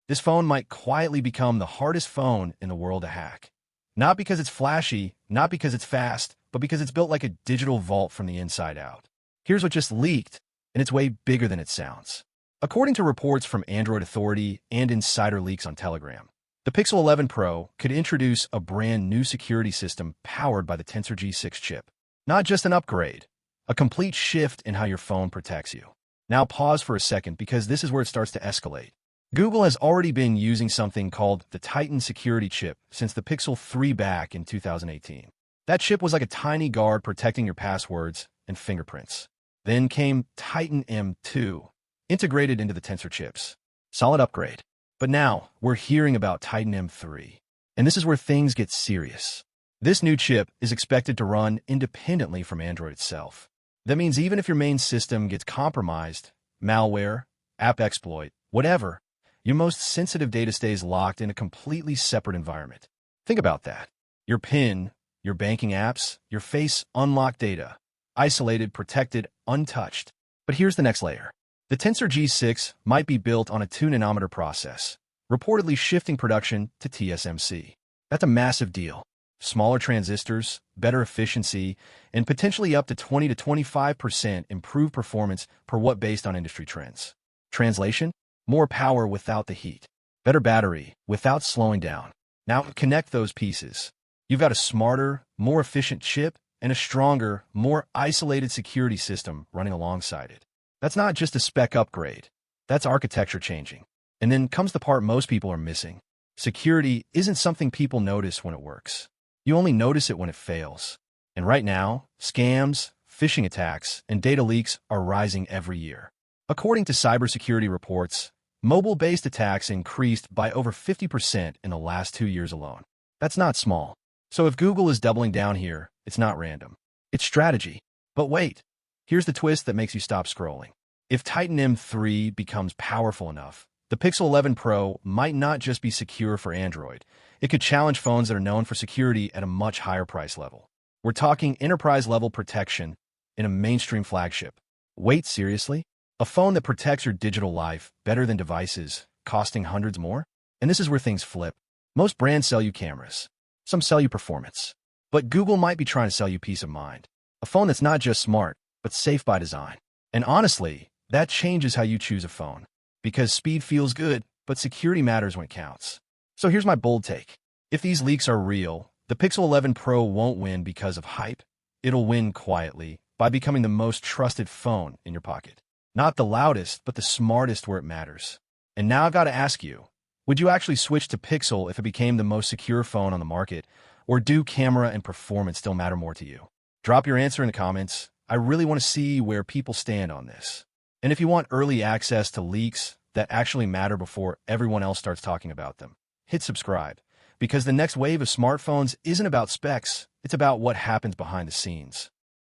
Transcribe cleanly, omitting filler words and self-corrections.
This phone might quietly become the hardest phone in the world to hack. Not because it's flashy, not because it's fast, but because it's built like a digital vault from the inside out. Here's what just leaked, and it's way bigger than it sounds. According to reports from Android Authority and insider leaks on Telegram, the Pixel 11 Pro could introduce a brand new security system powered by the Tensor G6 chip. Not just an upgrade, a complete shift in how your phone protects you. Now pause for a second because this is where it starts to escalate. Google has already been using something called the Titan security chip since the Pixel 3 back in 2018. That chip was like a tiny guard protecting your passwords and fingerprints. Then came Titan M2, integrated into the Tensor chips. Solid upgrade. But now, we're hearing about Titan M3. And this is where things get serious. This new chip is expected to run independently from Android itself. That means even if your main system gets compromised, malware, app exploit, whatever, your most sensitive data stays locked in a completely separate environment. Think about that. Your PIN, your banking apps, your face unlocked data. Isolated, protected, untouched. But here's the next layer. The Tensor G6 might be built on a 2-nanometer process, reportedly shifting production to TSMC. That's a massive deal. Smaller transistors, better efficiency, and potentially up to 20 to 25% improved performance per watt based on industry trends. Translation? More power without the heat. Better battery without slowing down. Now connect those pieces. You've got a smarter, more efficient chip and a stronger, more isolated security system running alongside it. That's not just a spec upgrade. That's architecture changing. And then comes the part most people are missing. Security isn't something people notice when it works. You only notice it when it fails. And right now, scams, phishing attacks, and data leaks are rising every year. According to cybersecurity reports, mobile-based attacks increased by over 50% in the last 2 years alone. That's not small. So if Google is doubling down here, it's not random. It's strategy. But wait, here's the twist that makes you stop scrolling. If Titan M3 becomes powerful enough, the Pixel 11 Pro might not just be secure for Android. It could challenge phones that are known for security at a much higher price level. We're talking enterprise-level protection in a mainstream flagship. Wait, seriously? A phone that protects your digital life better than devices costing hundreds more? And this is where things flip. Most brands sell you cameras. Some sell you performance. But Google might be trying to sell you peace of mind. A phone that's not just smart, but safe by design. And honestly, that changes how you choose a phone. Because speed feels good, but security matters when it counts. So here's my bold take. If these leaks are real, the Pixel 11 Pro won't win because of hype. It'll win quietly by becoming the most trusted phone in your pocket. Not the loudest, but the smartest where it matters. And now I've got to ask you, would you actually switch to Pixel if it became the most secure phone on the market? Or do camera and performance still matter more to you? Drop your answer in the comments. I really want to see where people stand on this. And if you want early access to leaks that actually matter before everyone else starts talking about them, hit subscribe. Because the next wave of smartphones isn't about specs, it's about what happens behind the scenes.